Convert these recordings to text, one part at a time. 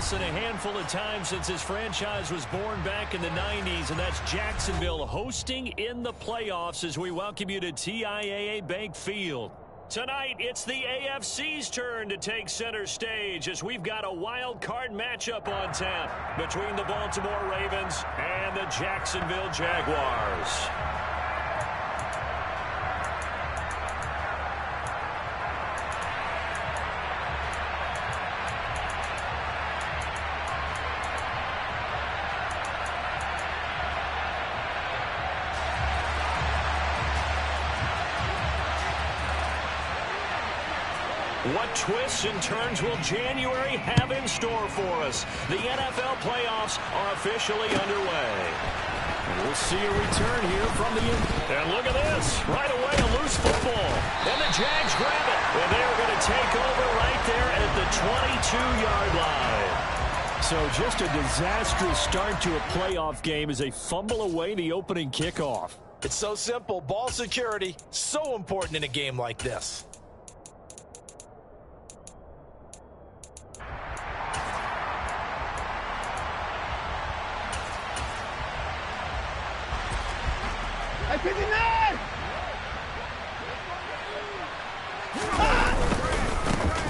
less than a handful of times since his franchise was born back in the 90s, and that's Jacksonville hosting in the playoffs as we welcome you to TIAA Bank Field. Tonight, it's the AFC's turn to take center stage as we've got a wild card matchup on tap between the Baltimore Ravens and the Jacksonville Jaguars. What twists and turns will January have in store for us? The NFL playoffs are officially underway. We'll see a return here from the end. And look at this. Right away, a loose football. And the Jags grab it. And they're going to take over right there at the 22-yard line. So just a disastrous start to a playoff game as they fumble away the opening kickoff. It's so simple. Ball security, so important in a game like this.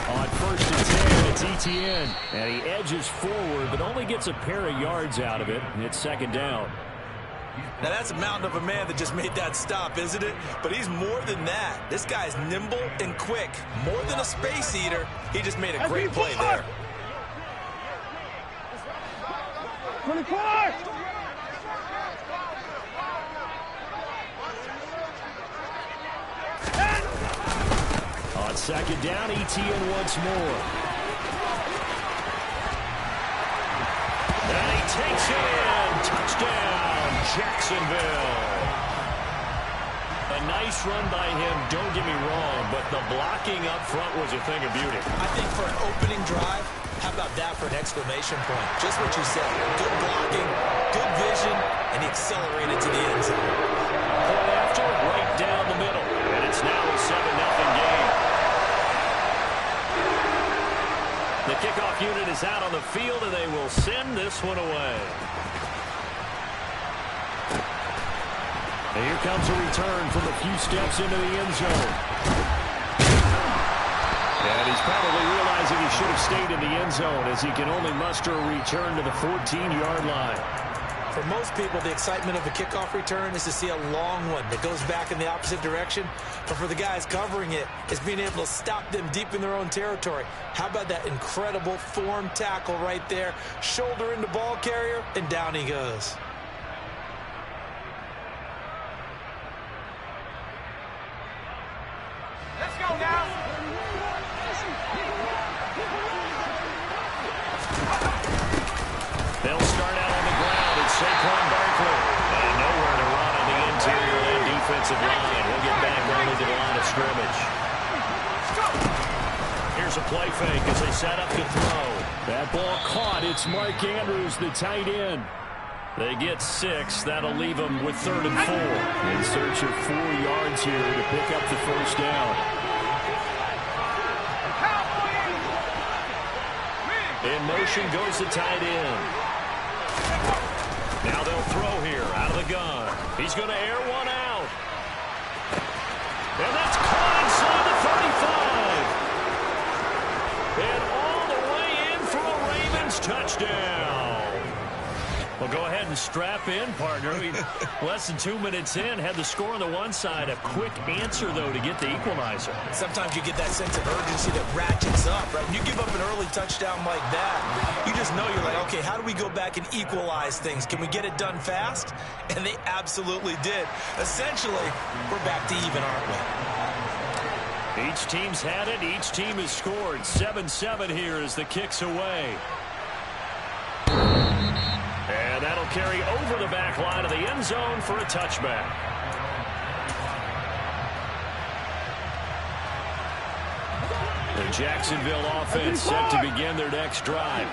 On 1st and 10, it's ETN. And he edges forward, but only gets a pair of yards out of it. And it's 2nd down. Now that's a mountain of a man that just made that stop, isn't it? But he's more than that. This guy's nimble and quick. More than a space eater. He just made a great play there. 24! On 2nd down, ETN once more. And he takes it in. Touchdown, Jacksonville. A nice run by him, don't get me wrong, but the blocking up front was a thing of beauty. I think for an opening drive, how about that for an exclamation point? Just what you said. Good blocking, good vision, and he accelerated to the end zone. Point after, right down the middle. And it's now a 7-0 game. The kickoff unit is out on the field, and they will send this one away. And here comes a return from a few steps into the end zone. And he's probably realizing he should have stayed in the end zone as he can only muster a return to the 14-yard line. For most people, the excitement of a kickoff return is to see a long one that goes back in the opposite direction. But for the guys covering it, it's being able to stop them deep in their own territory. How about that incredible form tackle right there? Shoulder into ball carrier, and down he goes. Let's go now! They'll start out on the ground. It's Saquon Barkley. And nowhere to run on the interior of that defensive line. He'll get back only to the line of scrimmage. Here's a play fake as they set up to throw. That ball caught. It's Mark Andrews, the tight end. They get 6. That'll leave them with 3rd and 4. In search of 4 yards here to pick up the 1st down. In motion goes the tight end. Now they'll throw here out of the gun. He's going to air one out. And that's caught inside the 35. And all the way in for a Ravens touchdown. Well, go ahead and strap in, partner. Less than 2 minutes in, had the score on the one side. A quick answer, though, to get the equalizer. Sometimes you get that sense of urgency that ratchets up, right? When you give up an early touchdown like that, you just know you're like, okay, how do we go back and equalize things? Can we get it done fast? And they absolutely did. Essentially, we're back to even, aren't we? Each team's had it. Each team has scored. 7-7 here as the kick's away. And that'll carry over the back line of the end zone for a touchback. The Jacksonville offense set to begin their next drive.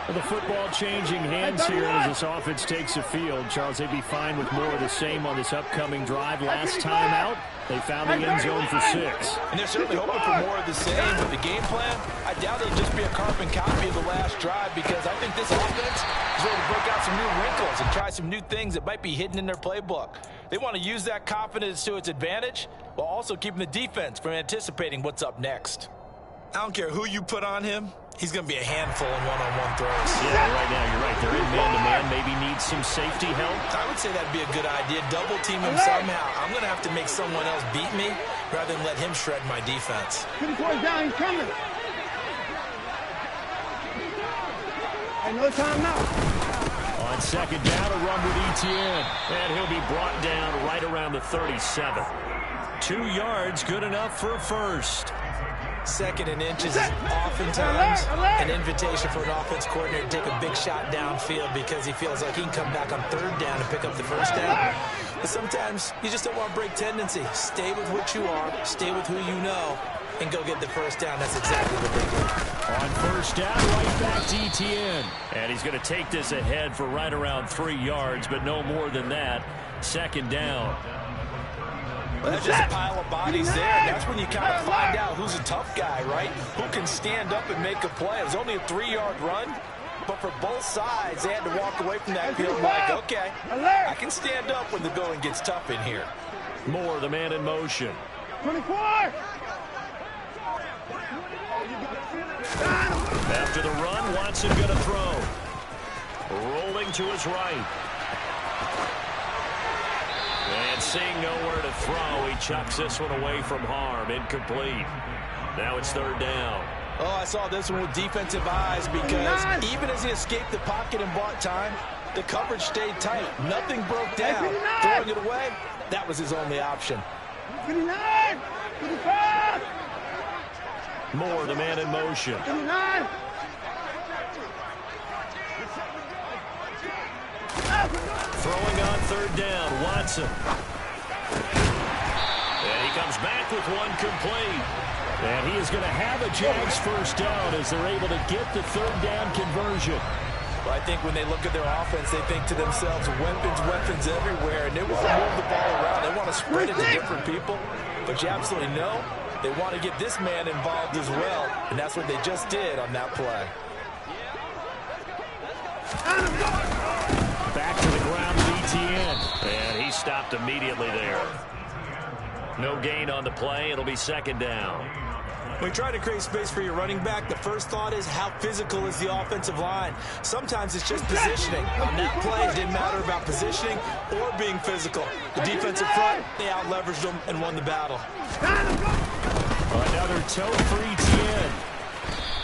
Well, the football changing hands here as this offense takes the field. Charles, they'd be fine with more of the same on this upcoming drive. Last time out, they found the end zone for 6. And they're certainly hoping for more of the same. With the game plan, I doubt it'll just be a carbon copy of the last drive, because I think this offense is ready to break out some new wrinkles and try some new things that might be hidden in their playbook. They want to use that confidence to its advantage while also keeping the defense from anticipating what's up next. I don't care who you put on him. He's going to be a handful in one-on-one throws. Yeah, right now, you're right. They're in man-to-man. Maybe need some safety help. I would say that'd be a good idea. Double team him somehow. I'm going to have to make someone else beat me rather than let him shred my defense. Pretty far down, he's coming. Hey, no time now. On second down, a run with Etienne. And he'll be brought down right around the 37. 2 yards, good enough for a first. Second and inches is oftentimes an invitation for an offense coordinator to take a big shot downfield because he feels like he can come back on third down and pick up the first down. But sometimes you just don't want to break tendency. Stay with what you are, stay with who you know, and go get the first down. That's exactly what they do. On first down, right back to Etienne. And he's going to take this ahead for right around 3 yards, but no more than that. Second down. Well, that's just a pile of bodies there, and that's when you kind of find out who's a tough guy, right? Who can stand up and make a play. It was only a 3-yard run, but for both sides, they had to walk away from that field like, okay, I can stand up when the going gets tough in here. More, the man in motion. 24! After the run, Watson going to throw. Rolling to his right. And seeing nowhere to throw, he chucks this one away from harm. Incomplete. Now it's third down. Oh, I saw this one with defensive eyes because even as he escaped the pocket and bought time, the coverage stayed tight. Nothing broke down. Throwing it away, that was his only option. 59! 55! Moore, the man in motion. 59! Throwing on third down, Watson. And he comes back with one complete. And he is going to have a Jags first down as they're able to get the third down conversion. Well, I think when they look at their offense, they think to themselves, weapons everywhere, and they want to move the ball around. They want to spread it to different people. But you absolutely know they want to get this man involved as well, and that's what they just did on that play. Back to the ground with Etienne. And he stopped immediately there. No gain on the play. It'll be second down. When you try to create space for your running back, the first thought is how physical is the offensive line. Sometimes it's just positioning. On that play, it didn't matter about positioning or being physical. The defensive front, they out-leveraged them and won the battle. Another toe for Etienne.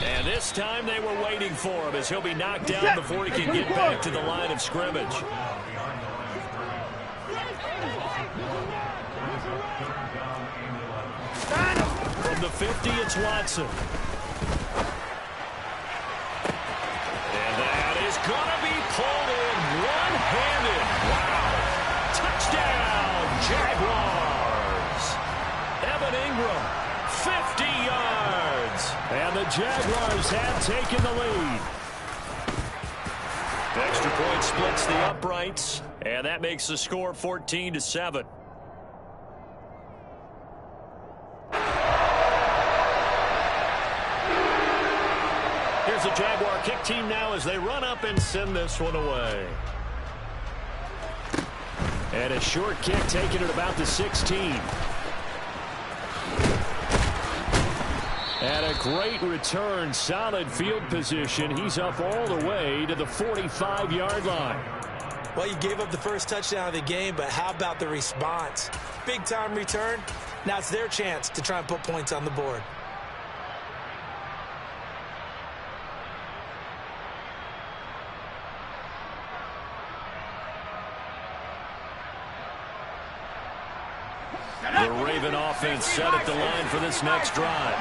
And this time they were waiting for him as he'll be knocked down before he can get back to the line of scrimmage. From the 50, it's Watson. And that is going to be pulled in one-handed. Wow. Touchdown, Jaguars. Evan Ingram, 50 yards. And the Jaguars have taken the lead. Extra point splits the uprights, and that makes the score 14-7. Here's the Jaguar kick team now as they run up and send this one away. And a short kick taken at about the 16. And a great return, solid field position. He's up all the way to the 45-yard line. Well, you gave up the first touchdown of the game, but how about the response? Big-time return. Now it's their chance to try and put points on the board. The Raven offense set at the line for this next drive.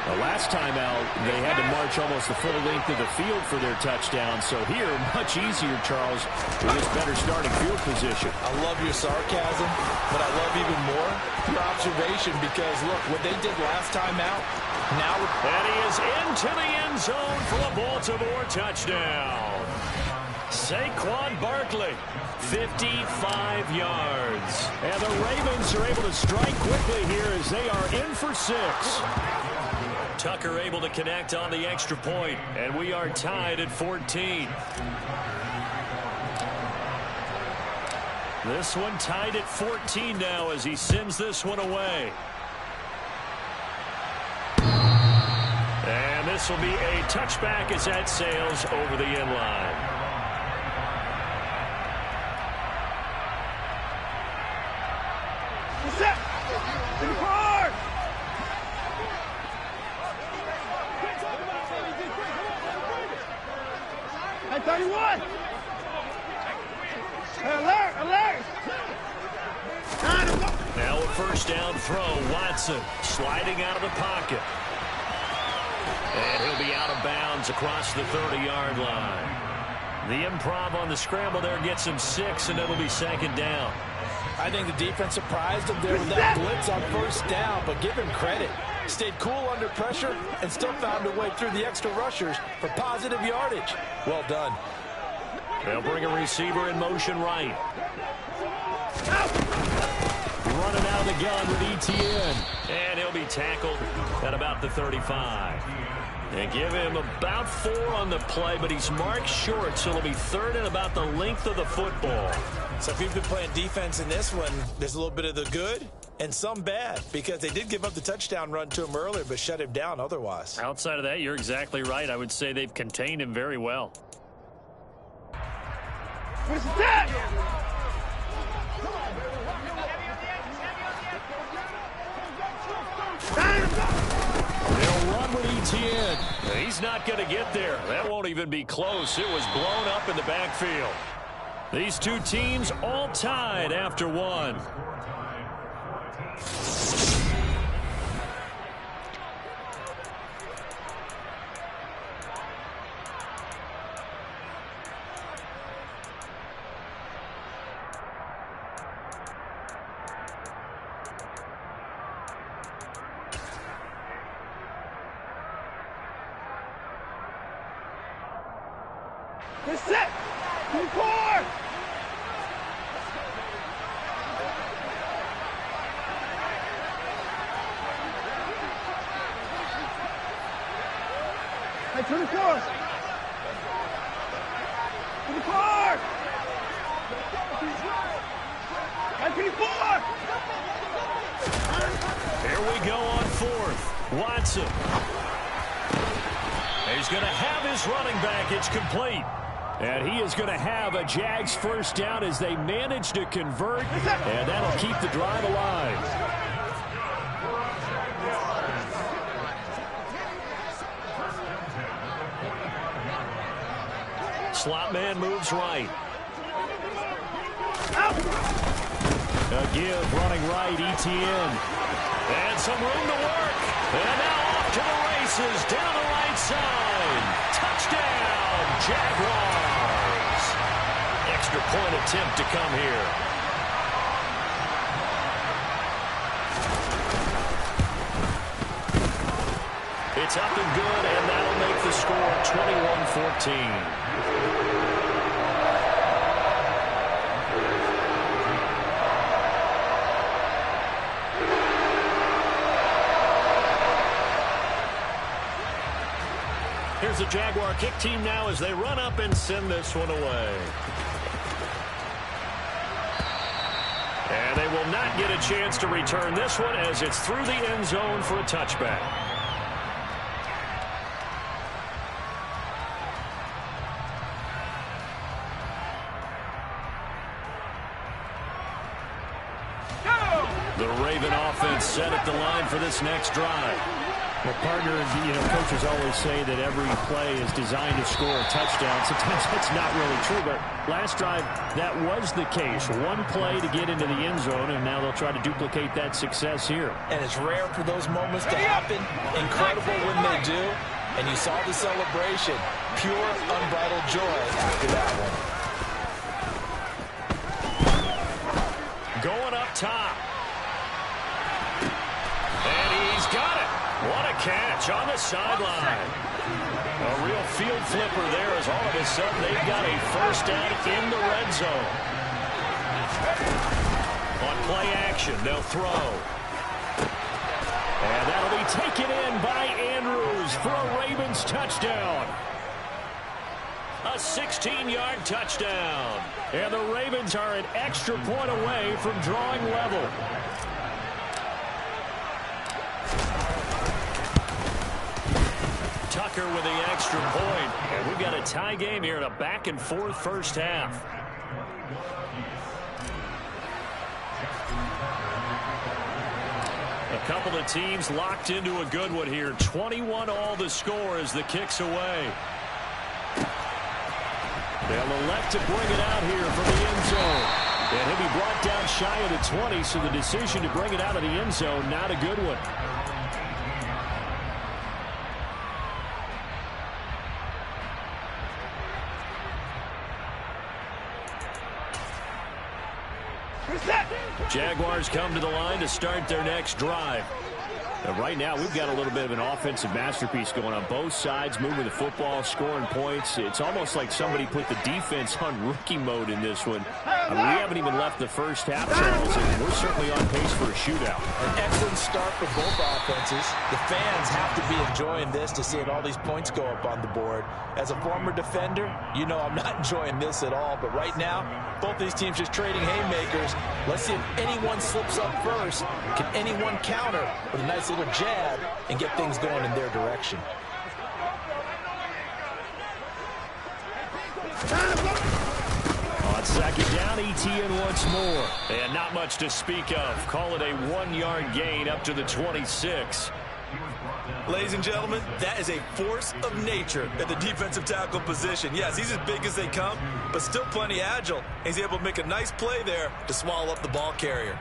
The last time out, they had to march almost the full length of the field for their touchdown. So here, much easier, Charles, with this better starting field position. I love your sarcasm, but I love even more your observation because, look, what they did last time out, now... And he is into the end zone for a Baltimore touchdown. Saquon Barkley, 55 yards. And the Ravens are able to strike quickly here as they are in for 6. Tucker able to connect on the extra point, and we are tied at 14. This one tied at 14 now as he sends this one away. And this will be a touchback as that sails over the end line. Set. To the car. Hey, 31. Alert, alert. Now a first down throw. Watson sliding out of the pocket. And he'll be out of bounds across the 30-yard line. The improv on the scramble there gets him 6, and it'll be second down. I think the defense surprised him there with that blitz on first down, but give him credit. Stayed cool under pressure and still found a way through the extra rushers for positive yardage. Well done. They'll bring a receiver in motion right. Running out of the gun with ETN. And he'll be tackled at about the 35. They give him about 4 on the play, but he's marked short, so it'll be third and about the length of the football. So if you've been playing defense in this one, there's a little bit of the good and some bad, because they did give up the touchdown run to him earlier, but shut him down otherwise. Outside of that, you're exactly right. I would say they've contained him very well. Where's that? They'll run with ETN. He's not going to get there. That won't even be close. It was blown up in the backfield. These two teams all tied after one. They're set. To the core. Hey, to the core. To the core. Hey, to the core. Here we go on fourth. Watson. He's going to have his running back. It's complete. And he is going to have a Jags first down as they manage to convert, and that'll keep the drive alive. Slot man moves right. A give running right, ETN. And some room to work. And now off to the races down the right side. Touchdown, Jaguars. Extra point attempt to come here. It's up and good, and that'll make the score 21-14. Here's the Jaguar kick team now as they run up and send this one away. And they will not get a chance to return this one as it's through the end zone for a touchback. The Raven offense set at the line for this next drive. Well, partner, coaches always say that every play is designed to score a touchdown. Sometimes that's not really true, but last drive, that was the case. One play to get into the end zone, and now they'll try to duplicate that success here. And it's rare for those moments to happen. Incredible when they do. And you saw the celebration. Pure, unbridled joy after that one. Going up top. And he's got it. What a catch on the sideline. A real field flipper there as all of a sudden they've got a first down in the red zone. On play action, they'll throw. And that'll be taken in by Andrews for a Ravens touchdown. A 16-yard touchdown. And the Ravens are an extra point away from drawing level. Tucker with the extra point. And we've got a tie game here in a back-and-forth first half. A couple of teams locked into a good one here. 21-all the score as the kick's away. They'll elect to bring it out here from the end zone. And he'll be brought down shy of the 20, so the decision to bring it out of the end zone, not a good one. Jaguars come to the line to start their next drive. And right now, we've got a little bit of an offensive masterpiece going on both sides, moving the football, scoring points. It's almost like somebody put the defense on rookie mode in this one. I mean, we haven't even left the first half, Charles, and we're certainly on pace for a shootout. An excellent start for both offenses. The fans have to be enjoying this to seeing all these points go up on the board. As a former defender, you know I'm not enjoying this at all. But right now, both these teams just trading haymakers. Let's see if anyone slips up first. Can anyone counter with a nice little jab and get things going in their direction? On second down, ETN once more. And not much to speak of. Call it a 1-yard gain up to the 26. Ladies and gentlemen, that is a force of nature at the defensive tackle position. Yes, he's as big as they come, but still plenty agile. He's able to make a nice play there to swallow up the ball carrier.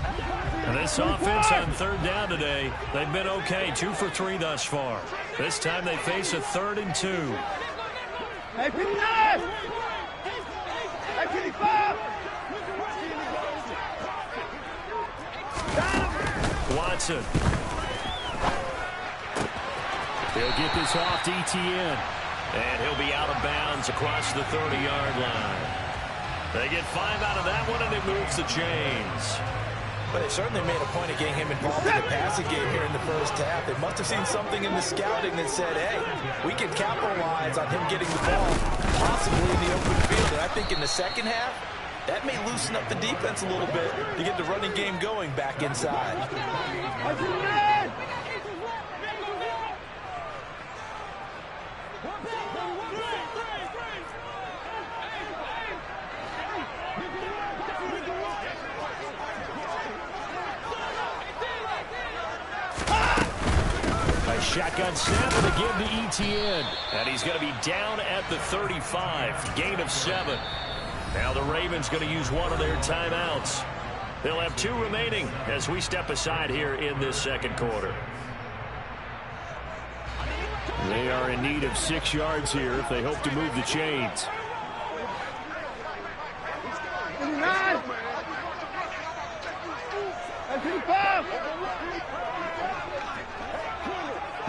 And this offense on third down today, they've been okay, 2 for 3 thus far. This time they face a 3rd and 2. Hey, 59! Hey, 55! Watson. He'll get this off to ETN. And he'll be out of bounds across the 30-yard line. They get 5 out of that one, and it moves the chains. But they certainly made a point of getting him involved in the passing game here in the first half. They must have seen something in the scouting that said, hey, we can capitalize on him getting the ball, possibly in the open field. And I think in the second half, that may loosen up the defense a little bit to get the running game going back inside. Shotgun snap and again to ETN. And he's going to be down at the 35. Gain of 7. Now the Ravens going to use one of their timeouts. They'll have 2 remaining as we step aside here in this second quarter. They are in need of 6 yards here if they hope to move the chains.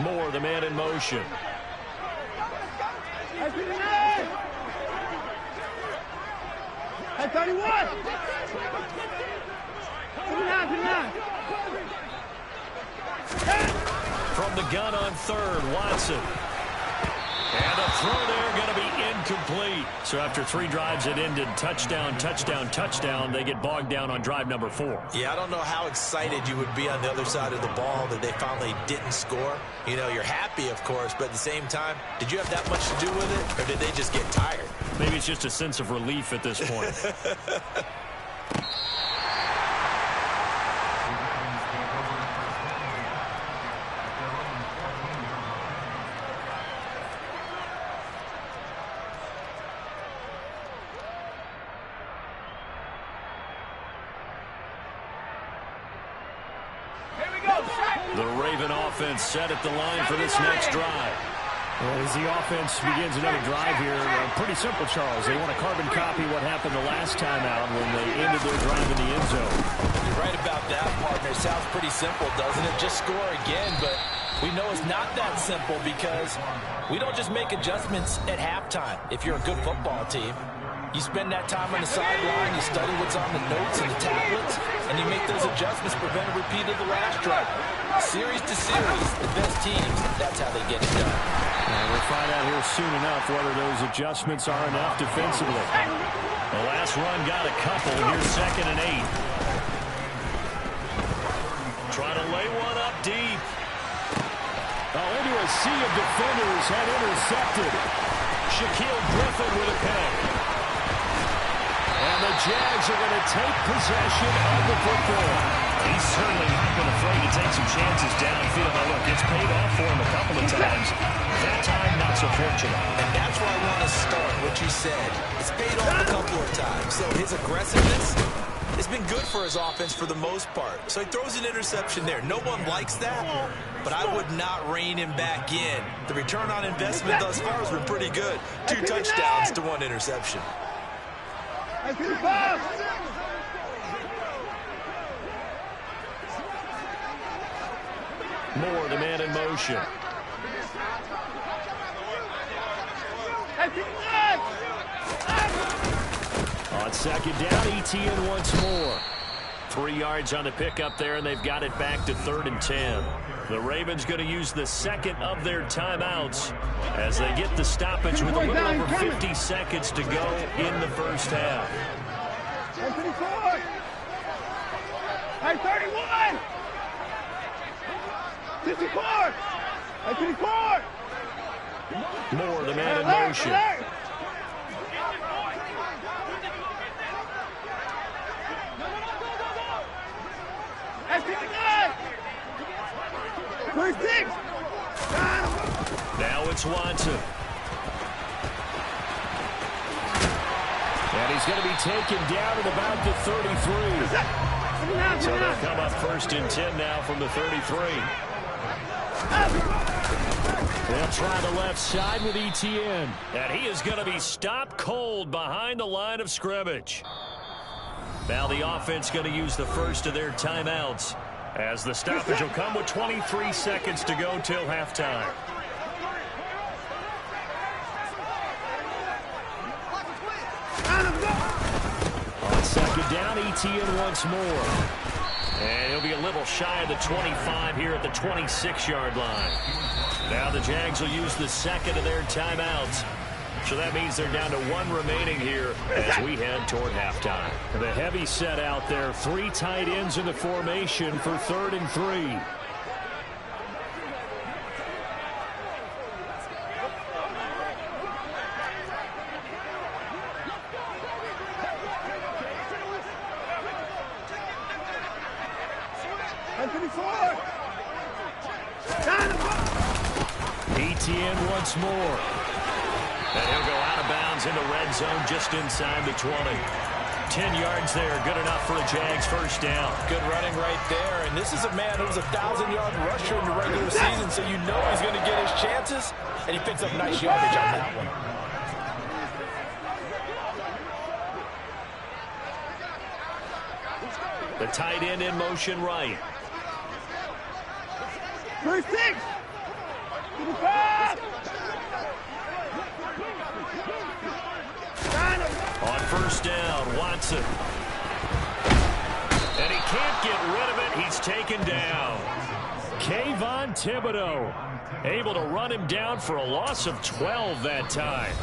Moore, the man in motion. Hey, 31! 59! From the gun on third, Watson. And a throw there going to be incomplete. So after 3 drives that ended touchdown, touchdown, touchdown, they get bogged down on drive number 4. Yeah, I don't know how excited you would be on the other side of the ball that they finally didn't score. You know, you're happy, of course, but at the same time, did you have that much to do with it, or did they just get tired? Maybe it's just a sense of relief at this point. offense set at the line for this next drive. Well, as the offense begins another drive here, pretty simple, Charles. They want to carbon copy what happened the last time out when they ended their drive in the end zone. You're right about that, partner. It sounds pretty simple, doesn't it? Just score again, but we know it's not that simple because we don't just make adjustments at halftime if you're a good football team. You spend that time on the sideline, you study what's on the notes and the tablets, and you make those adjustments to prevent a repeat of the last drive. Series to series, the best teams, that's how they get it done. And we'll find out here soon enough whether those adjustments are enough defensively. The last run got a couple. Here's 2nd and 8. Trying to lay one up deep. Into a sea of defenders had intercepted. Shaquille Griffin with a pick. And the Jags are going to take possession of the football. He's certainly not been afraid to take some chances downfield. Now, look, it's paid off for him a couple of times. That time, not so fortunate. And that's where I want to start, what you said. It's paid off a couple of times. So his aggressiveness has been good for his offense for the most part. So he throws an interception there. No one likes that, but I would not rein him back in. The return on investment thus far has been pretty good. 2 touchdowns to 1 interception. Moore, the man in motion. On 2nd down, ETN once more. 3 yards on the pickup there, and they've got it back to 3rd and 10. The Ravens going to use the 2nd of their timeouts as they get the stoppage with a little over 50 seconds to go in the first half. 31! 54! 54! Moore, the man in motion. Now it's Watson. And he's going to be taken down at about the 33. So they'll come up 1st and 10 now from the 33. They'll try the left side with ETN. And he is going to be stopped cold behind the line of scrimmage. Now the offense going to use the first of their timeouts as the stoppage will come with 23 seconds to go till halftime. On 2nd down, ETN once more. And he'll be a little shy of the 25 here at the 26-yard line. Now the Jags will use the 2nd of their timeouts. So that means they're down to 1 remaining here as we head toward halftime. The heavy set out there. 3 tight ends in the formation for 3rd and 3. ETN once more. And he'll go out of bounds in the red zone just inside the 20. 10 yards there, good enough for a Jags first down. Good running right there. And this is a man who was a 1,000-yard rusher in the regular season, so you know he's going to get his chances. And he picks up nice yardage on that one. The tight end in motion right. 36! On first down, Watson. And he can't get rid of it. He's taken down. Kayvon Thibodeau able to run him down for a loss of 12 that time.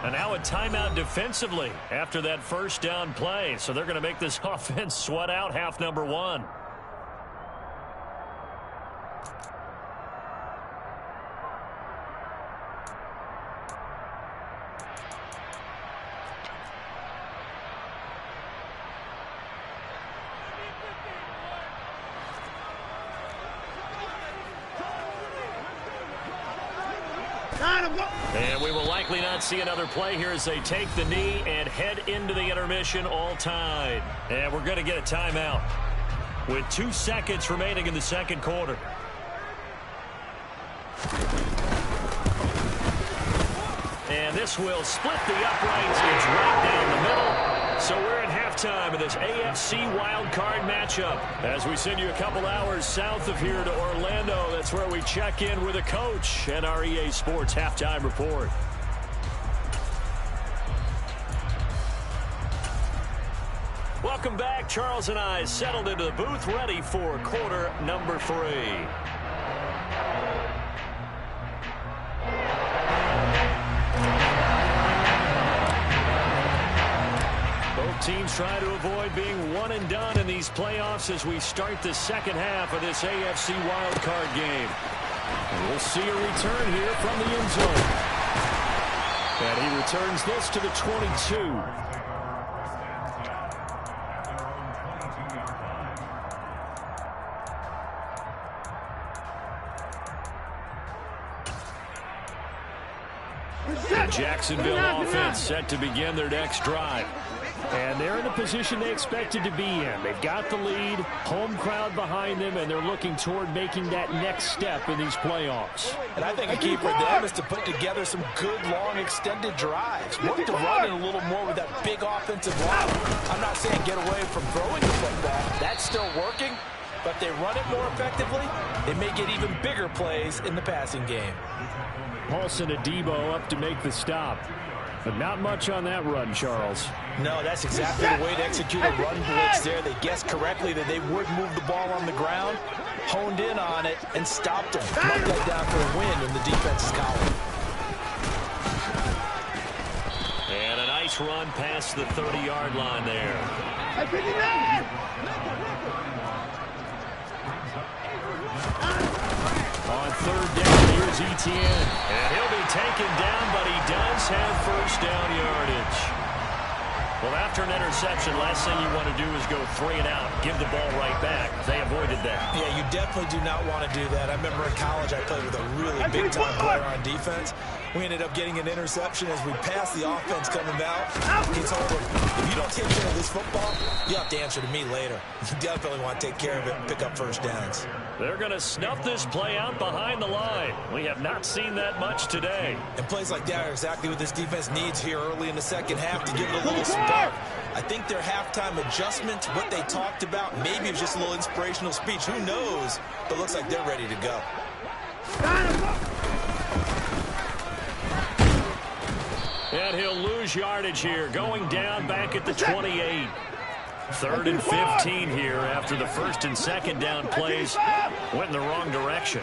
And now a timeout defensively after that first down play. So they're going to make this offense sweat out half number 1. And we will likely not see another play here as they take the knee and head into the intermission all tied. And we're going to get a timeout with 2 seconds remaining in the second quarter. And this will split the uprights. It's right down the middle. So we're at halftime of this AFC wildcard matchup. As we send you a couple hours south of here to Orlando, that's where we check in with a coach and our EA Sports halftime report. Welcome back. Charles and I settled into the booth, ready for quarter number 3. Both teams try to avoid being one and done in these playoffs as we start the second half of this AFC wildcard game. And we'll see a return here from the end zone. And he returns this to the 22. Jacksonville offense set to begin their next drive. And they're in the position they expected to be in. They've got the lead, home crowd behind them, and they're looking toward making that next step in these playoffs. And I think a key for them is to put together some good, long, extended drives. Work to run it a little more with that big offensive line. I'm not saying get away from throwing the football. That's still working. But if they run it more effectively, they may get even bigger plays in the passing game. Paulson Adebo up to make the stop. But not much on that run, Charles. No, that's exactly the way to execute a run blitz there. They guessed correctly that they would move the ball on the ground, honed in on it, and stopped them. Marked that down for a win in the defense's column. And a nice run past the 30-yard line there. On third down, here's Etienne. And he'll be taken down, but he does have first down yardage. Well, after an interception, last thing you want to do is go 3 and out, give the ball right back. They avoided that. Yeah, you definitely do not want to do that. I remember in college I played with a really big-time player on defense. We ended up getting an interception as we passed the offense coming out. He told him, if you don't take care of this football, you have to answer to me later. You definitely want to take care of it and pick up first downs. They're going to snuff this play out behind the line. We have not seen that much today. And plays like that are exactly what this defense needs here early in the second half to give it a little spark. I think their halftime adjustment, what they talked about, maybe it was just a little inspirational speech. Who knows? But it looks like they're ready to go. And he'll lose yardage here, going down back at the 28. 3rd and 15 here after the first and second down plays went in the wrong direction.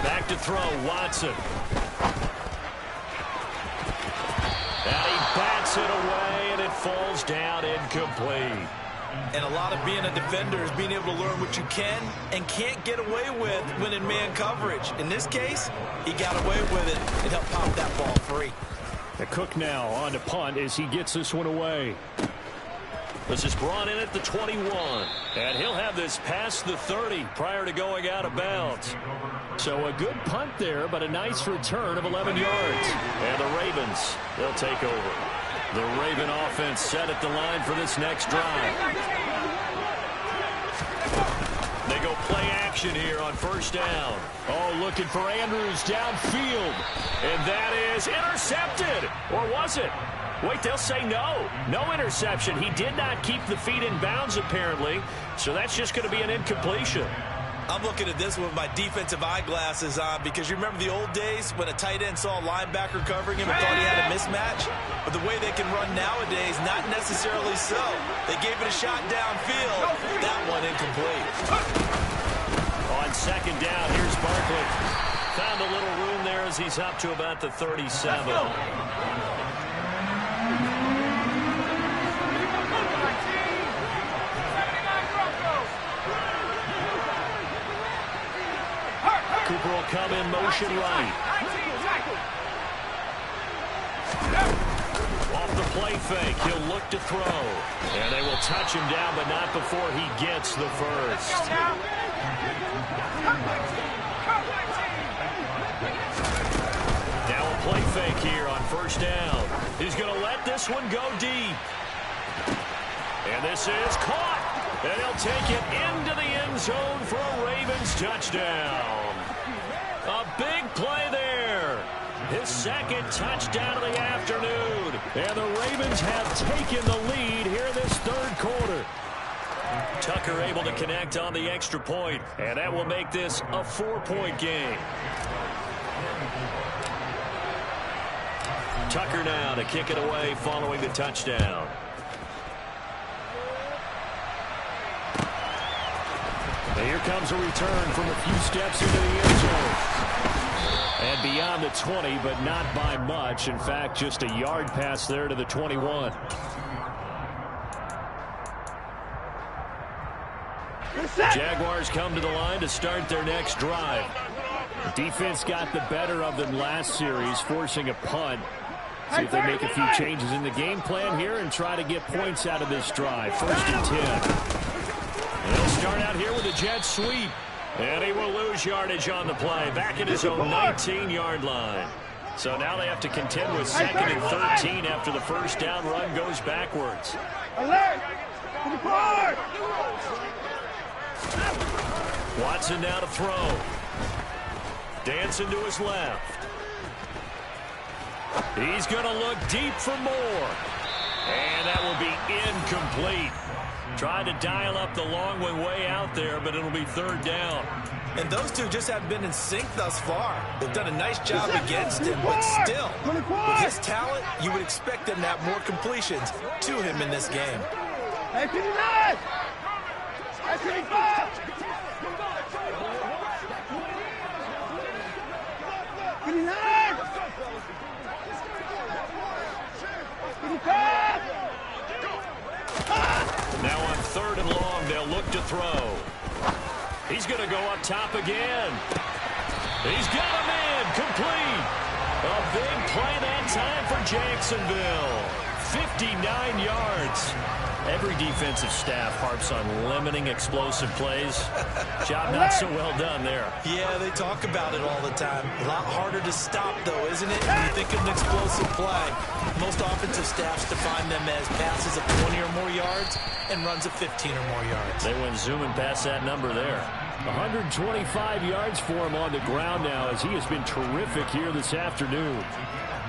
Back to throw, Watson. And he bats it away, and it falls down incomplete. And a lot of being a defender is being able to learn what you can and can't get away with when in man coverage. In this case, he got away with it and helped pop that ball free. The Cook now on to punt as he gets this one away. This is brought in at the 21. And he'll have this past the 30 prior to going out of bounds. So a good punt there, but a nice return of 11 yards. And the Ravens, they'll take over. The Raven offense set at the line for this next drive. They go play action here on first down. Oh, looking for Andrews downfield. And that is intercepted. Or was it? Wait, they'll say no. No interception. He did not keep the feet in bounds, apparently. So that's just going to be an incompletion. I'm looking at this with my defensive eyeglasses on because you remember the old days when a tight end saw a linebacker covering him and thought he had a mismatch? But the way they can run nowadays, not necessarily so. They gave it a shot downfield. That one incomplete. On second down, here's Barkley. Found a little room there as he's up to about the 37. Cooper will come in motion right. Off the play fake, he'll look to throw. And they will touch him down, but not before he gets the first. here on first down. He's going to let this one go deep. And this is caught. And he'll take it into the end zone for a Ravens touchdown. A big play there. His second touchdown of the afternoon. And the Ravens have taken the lead here this third quarter. Tucker able to connect on the extra point, and that will make this a 4-point game. Tucker now to kick it away following the touchdown. And here comes a return from a few steps into the end zone. And beyond the 20, but not by much. In fact, just a yard pass there to the 21. Jaguars come to the line to start their next drive. The defense got the better of them last series, forcing a punt. See if they make a few changes in the game plan here and try to get points out of this drive. 1st and 10. He'll start out here with a jet sweep. And he will lose yardage on the play. Back at his own 19-yard line. So now they have to contend with 2nd and 13 after the first down run goes backwards. Alert! Watson now to throw. Dancing to his left. He's going to look deep for more. And that will be incomplete. Trying to dial up the long way out there, but it'll be 3rd down. And those two just haven't been in sync thus far. They've done a nice job against him, but still, with his talent, you would expect them to have more completions to him in this game. Hey, 59! Hey, 55! 59! 55! Now on 3rd and long, they'll look to throw. He's going to go up top again. He's got him in, complete. A big play that time for Jacksonville. 59 yards. Every defensive staff harps on limiting explosive plays. Job not so well done there. Yeah, they talk about it all the time. A lot harder to stop, though, isn't it? When you think of an explosive play, most offensive staffs define them as passes of 20 or more yards and runs of 15 or more yards. They went zooming past that number there. 125 yards for him on the ground now as he has been terrific here this afternoon.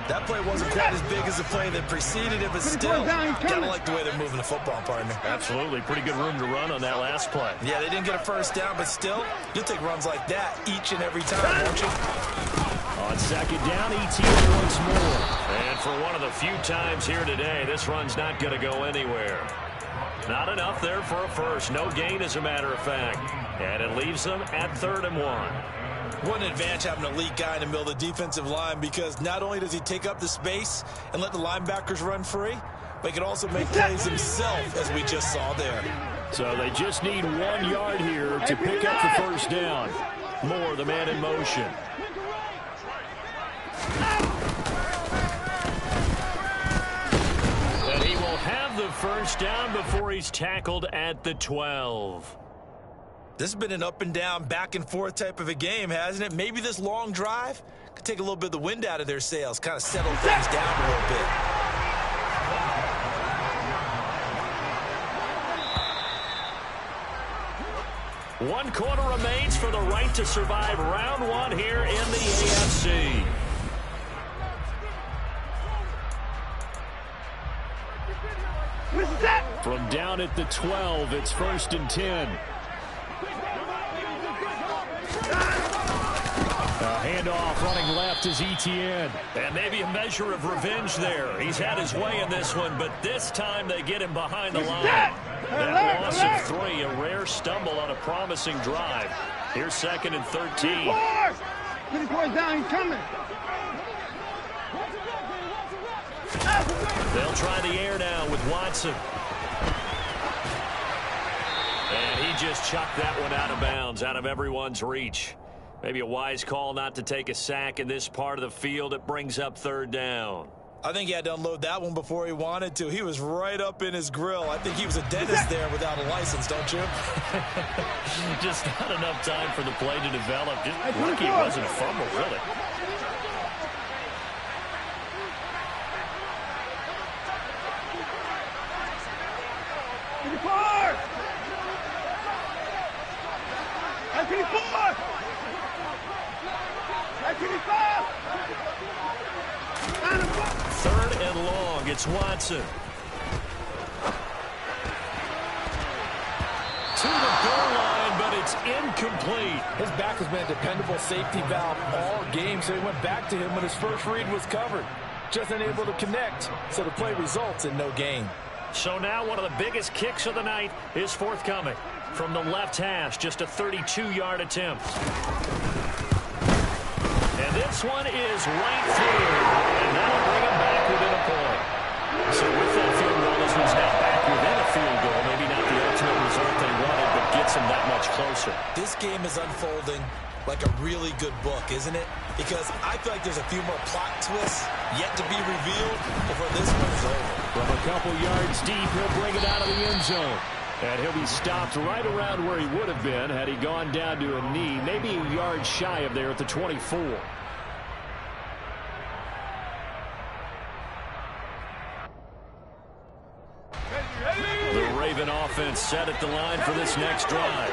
That play wasn't quite as big as the play that preceded it, but still, kind of like the way they're moving the football, partner. Absolutely. Pretty good room to run on that last play. Yeah, they didn't get a first down, but still, you'll take runs like that each and every time, won't you? On 2nd down, ETN once more. And for one of the few times here today, this run's not going to go anywhere. Not enough there for a first. No gain, as a matter of fact. And it leaves them at 3rd and 1. What an advantage having an elite guy in the middle of the defensive line, because not only does he take up the space and let the linebackers run free, but he can also make plays himself, as we just saw there. So they just need 1 yard here to pick up the first down. Moore, the man in motion. And he will have the first down before he's tackled at the 12. This has been an up and down, back and forth type of a game, hasn't it? Maybe this long drive could take a little bit of the wind out of their sails, kind of settle things down a little bit. One quarter remains for the right to survive round 1 here in the AFC. From down at the 12, it's 1st and 10. Handoff running left is ETN. And maybe a measure of revenge there. He's had his way in this one, but this time they get him behind the line. That loss of 3, a rare stumble on a promising drive. Here's 2nd and 13. 54 down, he's coming. They'll try the air now with Watson. And he just chucked that one out of bounds, out of everyone's reach. Maybe a wise call not to take a sack in this part of the field. It brings up 3rd down. I think he had to unload that one before he wanted to. He was right up in his grill. I think he was a dentist there without a license, don't you? Just not enough time for the play to develop. Just lucky it wasn't a fumble, really. Third and long. It's Watson. To the goal line, but it's incomplete. His back has been a dependable safety valve all game, so he went back to him when his first read was covered. Just unable to connect, so the play results in no gain. So now one of the biggest kicks of the night is forthcoming. From the left hash, just a 32-yard attempt. And this one is right through. And that'll bring him back within a point. So with that field goal, this one's now back within a field goal. Maybe not the ultimate result they wanted, but gets him that much closer. This game is unfolding like a really good book, isn't it? Because I feel like there's a few more plot twists yet to be revealed before this one is over. From a couple yards deep, he'll bring it out of the end zone. And he'll be stopped right around where he would have been had he gone down to a knee, maybe a yard shy of there at the 24. The Raven offense set at the line for this next drive.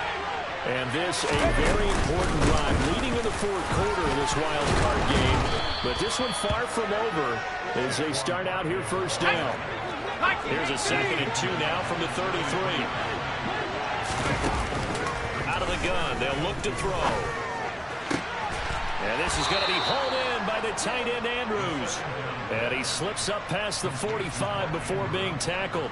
And this a very important drive leading in the fourth quarter of this wild card game. But this one far from over as they start out here first down. Here's a 2nd and 2 now from the 33. Out of the gun, they'll look to throw. And this is going to be hauled in by the tight end Andrews. And he slips up past the 45 before being tackled.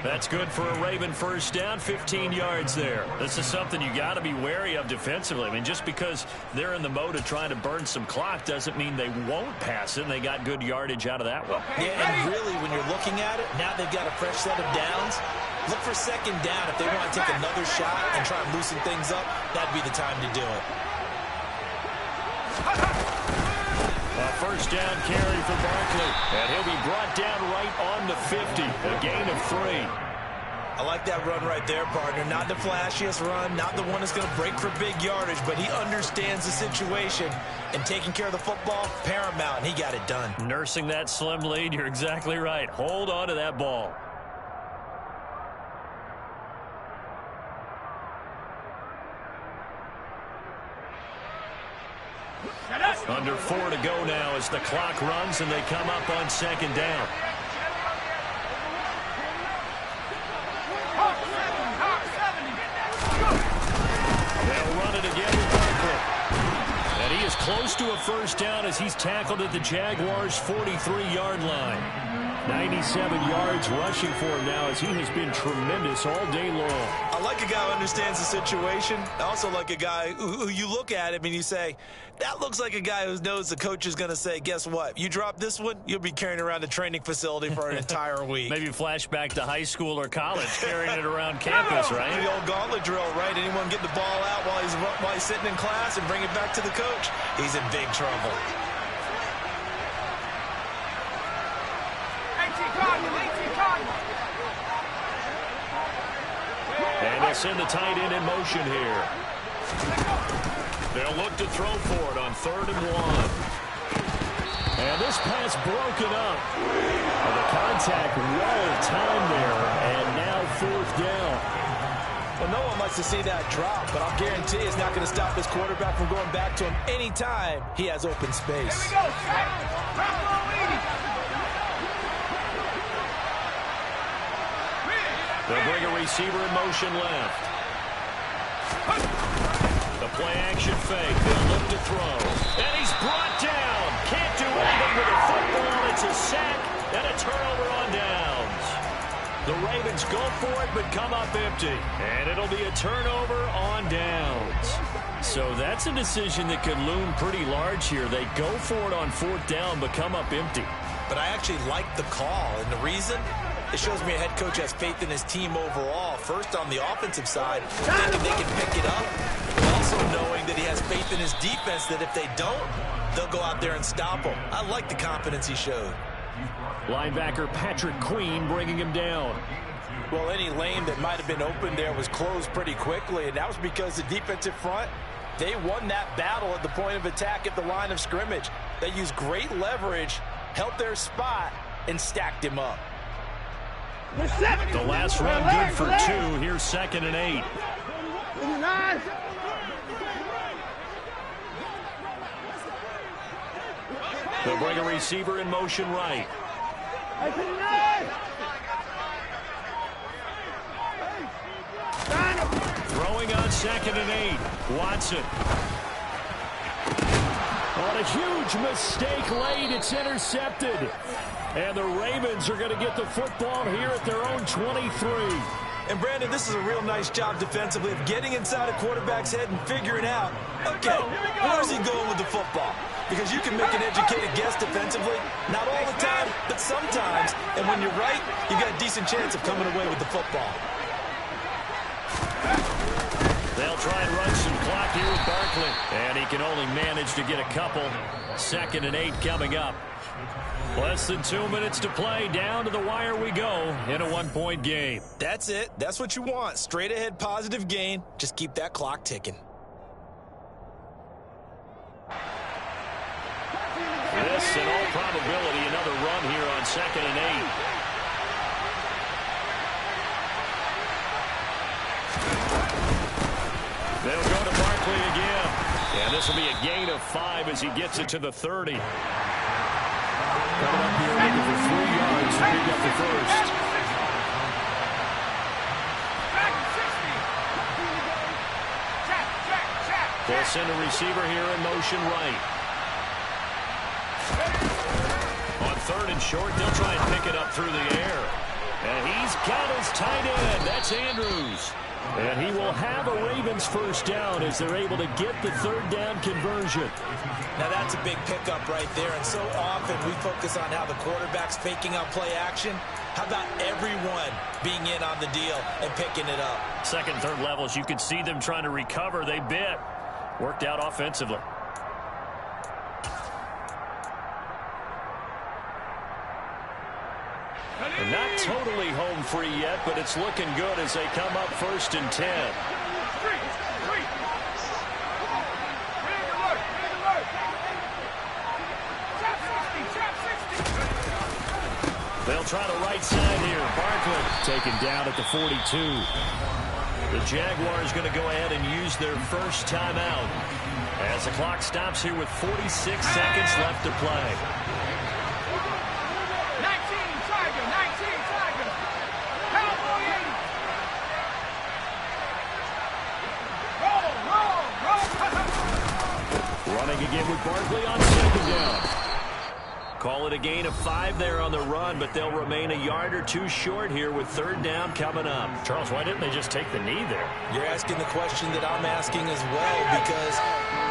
That's good for a Raven first down, 15 yards there. This is something you got to be wary of defensively. I mean, just because they're in the mode of trying to burn some clock doesn't mean they won't pass it, and they got good yardage out of that one. Yeah, and really, when you're looking at it, now they've got a fresh set of downs. Look for 2nd down. If they want to take another shot and try and loosen things up, that'd be the time to do it. A first down carry for Barkley, and he'll be brought down right on the 50, a gain of 3. I like that run right there, partner. Not the flashiest run, not the one that's going to break for big yardage, but he understands the situation, and taking care of the football, paramount, and he got it done. Nursing that slim lead, you're exactly right. Hold on to that ball. Under 4 to go now as the clock runs and they come up on 2nd down. They'll run it again with Barkley. And he is close to a first down as he's tackled at the Jaguars' 43-yard line. 97 yards rushing for him now as he has been tremendous all day long. I like a guy who understands the situation. I also like a guy who you look at him and you say, that looks like a guy who knows the coach is going to say, guess what? You drop this one, you'll be carrying around the training facility for an entire week. Maybe flashback to high school or college, carrying it around campus, right? The old gauntlet drill, right? Anyone get the ball out while he's sitting in class and bring it back to the coach? He's in big trouble. And they'll send the tight end in motion here. They'll look to throw for it on 3rd and 1. And this pass broken up. And the contact well timed there. And now 4th down. Well, no one likes to see that drop, but I'll guarantee it's not going to stop his quarterback from going back to him anytime he has open space. Here we go. They'll bring a receiver in motion left. The play action fake. They'll look to throw. And he's brought down. Can't do anything with the football. It's a sack and a turnover on downs. The Ravens go for it but come up empty. And it'll be a turnover on downs. So that's a decision that could loom pretty large here. They go for it on 4th down but come up empty. But I actually like the call, and the reason? It shows me a head coach has faith in his team overall. First, on the offensive side, thinking they can pick it up. But also knowing that he has faith in his defense that if they don't, they'll go out there and stop him. I like the confidence he showed. Linebacker Patrick Queen bringing him down. Well, any lane that might have been open there was closed pretty quickly, and that was because the defensive front, they won that battle at the point of attack at the line of scrimmage. They used great leverage, held their spot, and stacked him up. The last run good for 2. Here's 2nd and 8. They'll bring a receiver in motion right. Throwing on 2nd and 8. Watson. On a huge mistake late, it's intercepted. And the Ravens are going to get the football here at their own 23. And, Brandon, this is a real nice job defensively of getting inside a quarterback's head and figuring out, okay, where's he going with the football? Because you can make an educated guess defensively, not all the time, but sometimes. And when you're right, you've got a decent chance of coming away with the football. They'll try and run some clock here with Barkley. And he can only manage to get a couple. 2nd and 8 coming up. Less than 2 minutes to play. Down to the wire we go in a one-point game. That's it. That's what you want. Straight ahead positive gain. Just keep that clock ticking. This, in all probability, another run here on 2nd and 8. They'll go to Barkley again. And this will be a gain of 5 as he gets it to the 30. Coming up here looking for 3 yards to pick up the first. They'll send a receiver here in motion right. On 3rd and short, they'll try and pick it up through the air. And he's got his tight end. That's Andrews. And he will have a Ravens first down as they're able to get the 3rd down conversion. Now that's a big pickup right there, and so often we focus on how the quarterback's faking out play action. How about everyone being in on the deal and picking it up? 2nd, 3rd levels, you could see them trying to recover. They bit. Worked out offensively. And not totally home free yet, but it's looking good as they come up 1st and 10. They'll try the right side here. Barkley Taken down at the 42. The Jaguars going to go ahead and use their first timeout as the clock stops here with 46 seconds left to play. 19 Tigers. Cowboy 80. Roll. Running again with Barkley on 2nd down. Call it a gain of 5 there on the run, but they'll remain a yard or 2 short here with 3rd down coming up. Charles, why didn't they just take the knee there? You're asking the question that I'm asking as well, because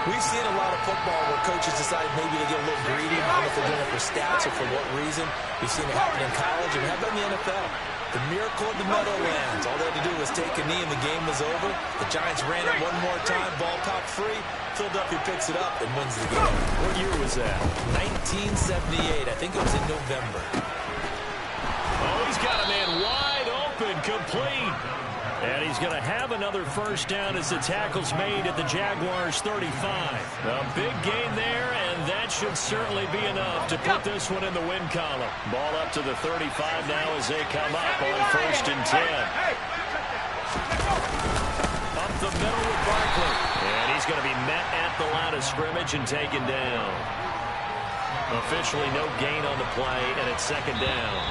we've seen a lot of football where coaches decide maybe to get a little greedy. I don't know if they're doing it for stats or for what reason. We've seen it happen in college, and we have done in the NFL. The miracle of the Meadowlands. All they had to do was take a knee, and the game was over. The Giants ran it one more time, ball popped free. Philadelphia picks it up and wins the game. What year was that? 1978. I think it was in November. Oh, he's got a man wide open, complete. And he's going to have another first down as the tackle's made at the Jaguars' 35. A big gain there, and that should certainly be enough to put this one in the win column. Ball up to the 35 now as they come up on 1st and 10. Up the middle with Barkley. And he's going to be met at the line of scrimmage and taken down. Officially no gain on the play, and it's 2nd down.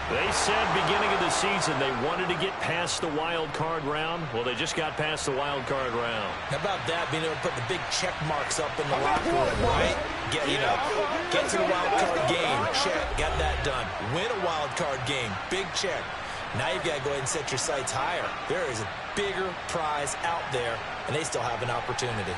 They said beginning of the season they wanted to get past the wild card round. Well, they just got past the wild card round. How about that, being able to put the big check marks up in the locker room, right? Get to the wild card game, check, got that done. Win a wild card game, big check. Now you've got to go ahead and set your sights higher. There is a bigger prize out there, and they still have an opportunity.